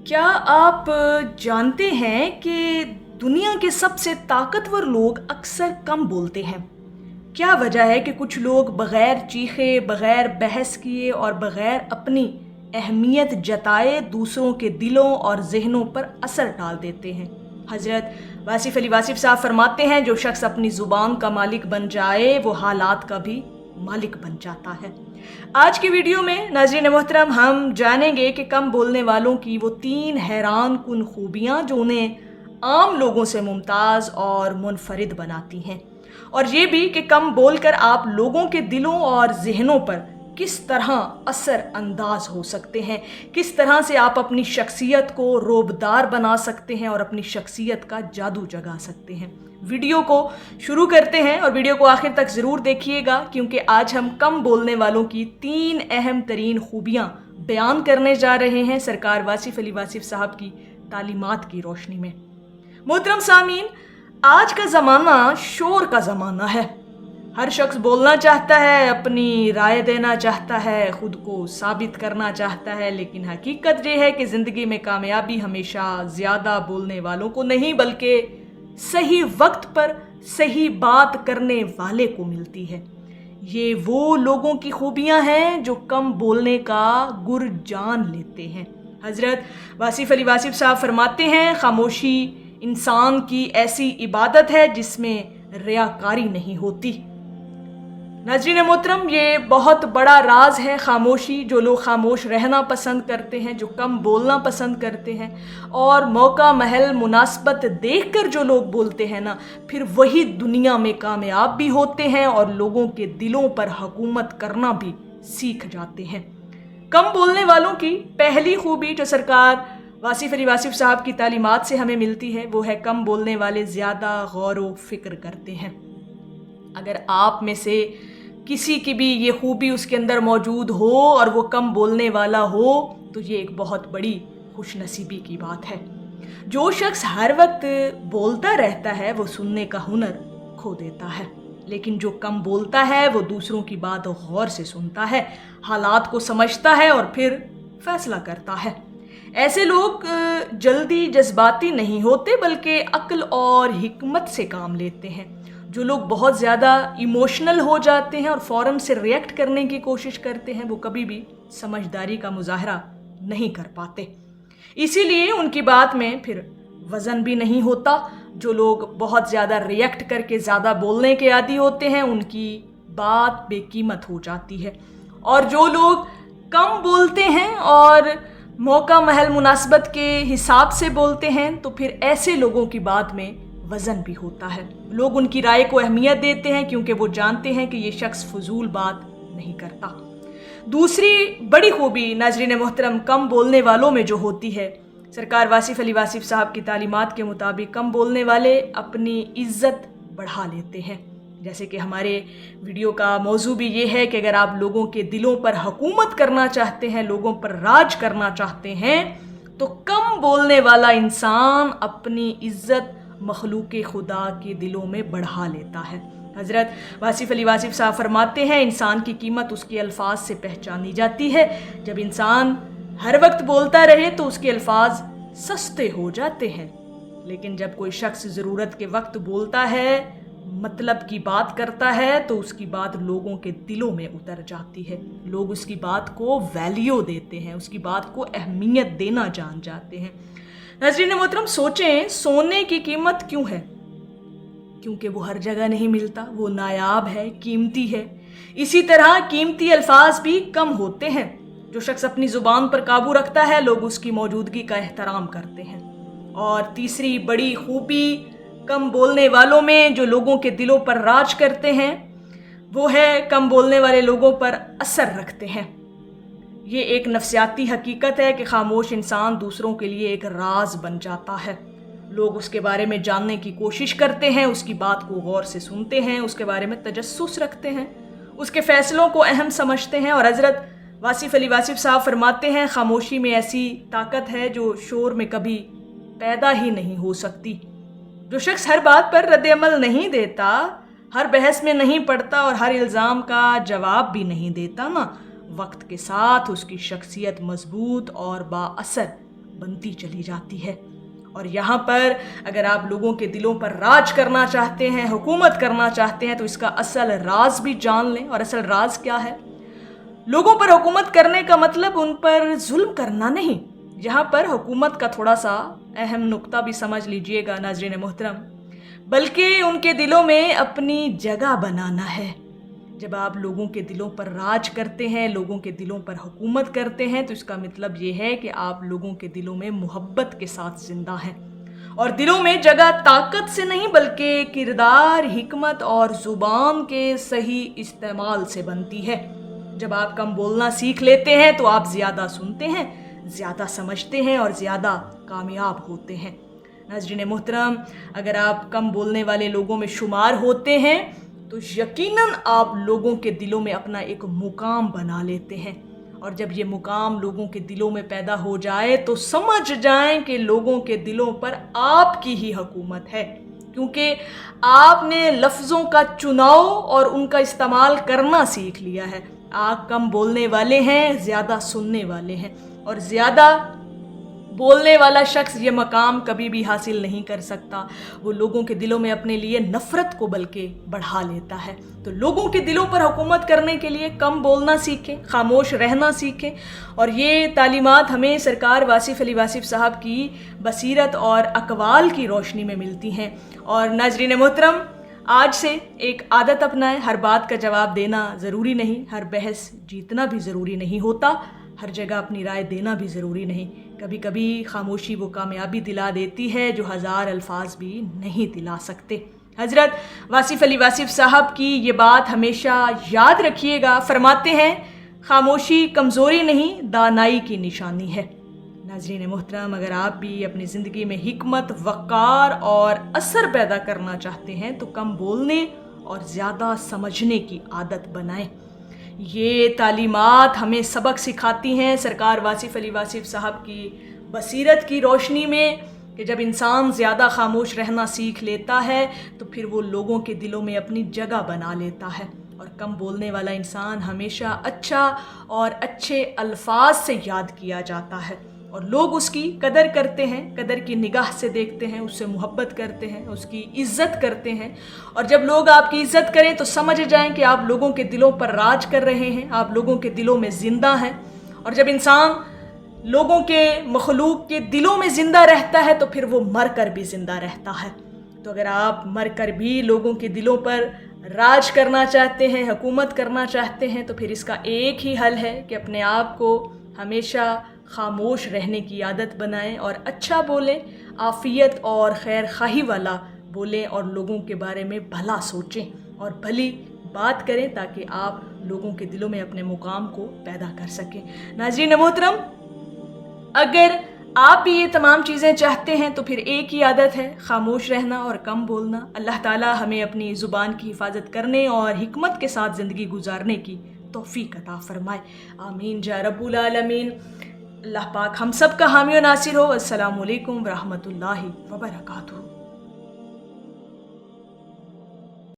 क्या आप जानते हैं कि दुनिया के सबसे ताकतवर लोग अक्सर कम बोलते हैं? क्या वजह है कि कुछ लोग बगैर चीखे, बगैर बहस किए और बगैर अपनी अहमियत जताए दूसरों के दिलों और जहनों पर असर डाल देते हैं? हज़रत वासिफ़ अली वासिफ़ साहब फरमाते हैं, जो शख्स अपनी ज़ुबान का मालिक बन जाए वो हालात का भी मालिक बन जाता है। आज की वीडियो में नाज़रीन मोहतरम हम जानेंगे कि कम बोलने वालों की वो 3 हैरान कुन खूबियाँ जो उन्हें आम लोगों से मुमताज़ और मुनफरिद बनाती हैं, और ये भी कि कम बोलकर आप लोगों के दिलों और जहनों पर किस तरह असर अंदाज हो सकते हैं, किस तरह से आप अपनी शख्सियत को रोबदार बना सकते हैं और अपनी शख्सियत का जादू जगा सकते हैं। वीडियो को शुरू करते हैं और वीडियो को आखिर तक ज़रूर देखिएगा, क्योंकि आज हम कम बोलने वालों की 3 अहम तरीन खूबियाँ बयान करने जा रहे हैं सरकार वासिफ़ अली वासिफ़ साहब की तालीमात की रोशनी में। मोहतरम सामीन, आज का ज़माना शोर का ज़माना है। हर शख्स बोलना चाहता है, अपनी राय देना चाहता है, ख़ुद को साबित करना चाहता है, लेकिन हकीकत ये है कि ज़िंदगी में कामयाबी हमेशा ज़्यादा बोलने वालों को नहीं बल्कि सही वक्त पर सही बात करने वाले को मिलती है। ये वो लोगों की खूबियाँ हैं जो कम बोलने का गुर जान लेते हैं। हज़रत वासिफ़ अली वासिफ़ साहब फरमाते हैं, खामोशी इंसान की ऐसी इबादत है जिसमें रियाकारी नहीं होती। नाज़रीन मोहतरम, ये बहुत बड़ा राज है खामोशी। जो लोग खामोश रहना पसंद करते हैं, जो कम बोलना पसंद करते हैं और मौका महल मुनासबत देखकर जो लोग बोलते हैं ना, फिर वही दुनिया में कामयाब भी होते हैं और लोगों के दिलों पर हुकूमत करना भी सीख जाते हैं। कम बोलने वालों की पहली खूबी जो सरकार वासिफ़ अली वासिफ़ साहब की तालीमात से हमें मिलती है वो है कम बोलने वाले ज़्यादा गौर व फिक्र करते हैं। अगर आप में से किसी की भी ये खूबी उसके अंदर मौजूद हो और वो कम बोलने वाला हो तो ये एक बहुत बड़ी खुशनसीबी की बात है। जो शख्स हर वक्त बोलता रहता है वो सुनने का हुनर खो देता है, लेकिन जो कम बोलता है वो दूसरों की बात गौर से सुनता है, हालात को समझता है और फिर फैसला करता है। ऐसे लोग जल्दी जज्बाती नहीं होते बल्कि अक्ल और हिकमत से काम लेते हैं। जो लोग बहुत ज़्यादा इमोशनल हो जाते हैं और फ़ौरन से रिएक्ट करने की कोशिश करते हैं वो कभी भी समझदारी का मुजाहरा नहीं कर पाते, इसीलिए उनकी बात में फिर वज़न भी नहीं होता। जो लोग बहुत ज़्यादा रिएक्ट करके ज़्यादा बोलने के आदी होते हैं उनकी बात बेकीमत हो जाती है, और जो लोग कम बोलते हैं और मौका महल मुनासबत के हिसाब से बोलते हैं तो फिर ऐसे लोगों की बात में वज़न भी होता है। लोग उनकी राय को अहमियत देते हैं क्योंकि वो जानते हैं कि ये शख्स फजूल बात नहीं करता। दूसरी बड़ी खूबी नाज़रीन मोहतरम कम बोलने वालों में जो होती है, सरकार वासिफ़ अली वासिफ़ साहब की तालीमात के मुताबिक कम बोलने वाले अपनी इज़्ज़त बढ़ा लेते हैं। जैसे कि हमारे वीडियो का मौजू भी ये है कि अगर आप लोगों के दिलों पर हुकूमत करना चाहते हैं, लोगों पर राज करना चाहते हैं, तो कम बोलने वाला इंसान अपनी इज़्ज़त मखलूक़ खुदा के दिलों में बढ़ा लेता है। हज़रत वासिफ़ अली वासिफ़ साहब फरमाते हैं, इंसान की कीमत उसके अल्फाज से पहचानी जाती है। जब इंसान हर वक्त बोलता रहे तो उसके अल्फाज सस्ते हो जाते हैं, लेकिन जब कोई शख्स ज़रूरत के वक्त बोलता है, मतलब की बात करता है, तो उसकी बात लोगों के दिलों में उतर जाती है। लोग उसकी बात को वैल्यू देते हैं, उसकी बात को अहमियत देना जान जाते हैं। नाज़रीन मोहतरम, सोचें सोने की कीमत क्यों है? क्योंकि वो हर जगह नहीं मिलता, वो नायाब है, कीमती है। इसी तरह कीमती अल्फाज भी कम होते हैं। जो शख्स अपनी ज़ुबान पर काबू रखता है लोग उसकी मौजूदगी का एहतराम करते हैं। और तीसरी बड़ी खूबी कम बोलने वालों में जो लोगों के दिलों पर राज करते हैं वो है कम बोलने वाले लोगों पर असर रखते हैं। ये एक नफ्सियाती हकीकत है कि खामोश इंसान दूसरों के लिए एक राज बन जाता है। लोग उसके बारे में जानने की कोशिश करते हैं, उसकी बात को गौर से सुनते हैं, उसके बारे में तजस्सुस रखते हैं, उसके फ़ैसलों को अहम समझते हैं। और हज़रत वासिफ़ अली वासिफ़ साहब फरमाते हैं, खामोशी में ऐसी ताकत है जो शोर में कभी पैदा ही नहीं हो सकती। जो शख्स हर बात पर रद्द-ए-अमल नहीं देता, हर बहस में नहीं पड़ता और हर इल्ज़ाम का जवाब भी नहीं देता ना, वक्त के साथ उसकी शख्सियत मजबूत और बाअसर बनती चली जाती है। और यहाँ पर अगर आप लोगों के दिलों पर राज करना चाहते हैं, हुकूमत करना चाहते हैं, तो इसका असल राज भी जान लें। और असल राज क्या है? लोगों पर हुकूमत करने का मतलब उन पर जुल्म करना नहीं। यहाँ पर हुकूमत का थोड़ा सा अहम नुक्ता भी समझ लीजिएगा नाज़रीन मोहतरम, बल्कि उनके दिलों में अपनी जगह बनाना है। जब आप लोगों के दिलों पर राज करते हैं, लोगों के दिलों पर हुकूमत करते हैं, तो इसका मतलब ये है कि आप लोगों के दिलों में मोहब्बत के साथ जिंदा हैं। और दिलों में जगह ताकत से नहीं बल्कि किरदार, हिकमत और ज़ुबान के सही इस्तेमाल से बनती है। जब आप कम बोलना सीख लेते हैं तो आप ज़्यादा सुनते हैं, ज़्यादा समझते हैं और ज़्यादा कामयाब होते हैं। नाज़रीन मोहतरम, अगर आप कम बोलने वाले लोगों में शुमार होते हैं तो यकीनन आप लोगों के दिलों में अपना एक मुकाम बना लेते हैं। और जब ये मुकाम लोगों के दिलों में पैदा हो जाए तो समझ जाएं कि लोगों के दिलों पर आपकी ही हुकूमत है, क्योंकि आपने लफ्ज़ों का चुनाव और उनका इस्तेमाल करना सीख लिया है। आप कम बोलने वाले हैं, ज़्यादा सुनने वाले हैं। और ज़्यादा बोलने वाला शख्स ये मकाम कभी भी हासिल नहीं कर सकता। वो लोगों के दिलों में अपने लिए नफ़रत को बल्कि बढ़ा लेता है। तो लोगों के दिलों पर हुकूमत करने के लिए कम बोलना सीखें, खामोश रहना सीखें। और ये तालीमात हमें सरकार वासिफ़ अली वासिफ़ साहब की बसीरत और अक़वाल की रोशनी में मिलती हैं। और नाज़रीन मोहतरम, आज से एक आदत अपनाएं, हर बात का जवाब देना ज़रूरी नहीं, हर बहस जीतना भी ज़रूरी नहीं होता, हर जगह अपनी राय देना भी ज़रूरी नहीं। कभी कभी खामोशी वो कामयाबी दिला देती है जो हज़ार अल्फाज भी नहीं दिला सकते। हज़रत वासिफ़ अली वासिफ़ साहब की ये बात हमेशा याद रखिएगा। फरमाते हैं, खामोशी कमज़ोरी नहीं, दानाई की निशानी है। नाज़रीन मोहतरम, अगर आप भी अपनी ज़िंदगी में हिकमत, वक़ार और असर पैदा करना चाहते हैं तो कम बोलने और ज़्यादा समझने की आदत बनाएं। ये तालीमात हमें सबक सिखाती हैं सरकार वासिफ़ अली वासिफ़ साहब की बसीरत की रोशनी में कि जब इंसान ज़्यादा खामोश रहना सीख लेता है तो फिर वो लोगों के दिलों में अपनी जगह बना लेता है। और कम बोलने वाला इंसान हमेशा अच्छा और अच्छे अल्फाज से याद किया जाता है और लोग उसकी कदर करते हैं, कदर की निगाह से देखते हैं, उससे मोहब्बत करते हैं, उसकी इज़्ज़त करते हैं। और जब लोग आपकी इज़्ज़त करें तो समझ जाएं कि आप लोगों के दिलों पर राज कर रहे हैं, आप लोगों के दिलों में ज़िंदा हैं। और जब इंसान लोगों के मखलूक के दिलों में ज़िंदा रहता है तो फिर वो मर कर भी ज़िंदा रहता है। तो अगर आप मर कर भी लोगों के दिलों पर राज करना चाहते हैं, हुकूमत करना चाहते हैं, तो फिर इसका एक ही हल है कि अपने आप को हमेशा खामोश रहने की आदत बनाएं और अच्छा बोलें, आफ़ियत और खैर खाही वाला बोलें और लोगों के बारे में भला सोचें और भली बात करें ताकि आप लोगों के दिलों में अपने मुकाम को पैदा कर सकें। नाज़रीन मोहतरम, अगर आप भी ये तमाम चीज़ें चाहते हैं तो फिर एक ही आदत है, खामोश रहना और कम बोलना। अल्लाह ताला हमें अपनी ज़ुबान की हिफाजत करने और हिकमत के साथ ज़िंदगी गुजारने की तौफ़ीक अता फ़रमाए। आमीन या रब्बुल आलमीन। अल्लाह पाक हम सब का हामी और नासिर हो। अस्सलामु अलैकुम व रहमतुल्लाहि व बरकातुहू।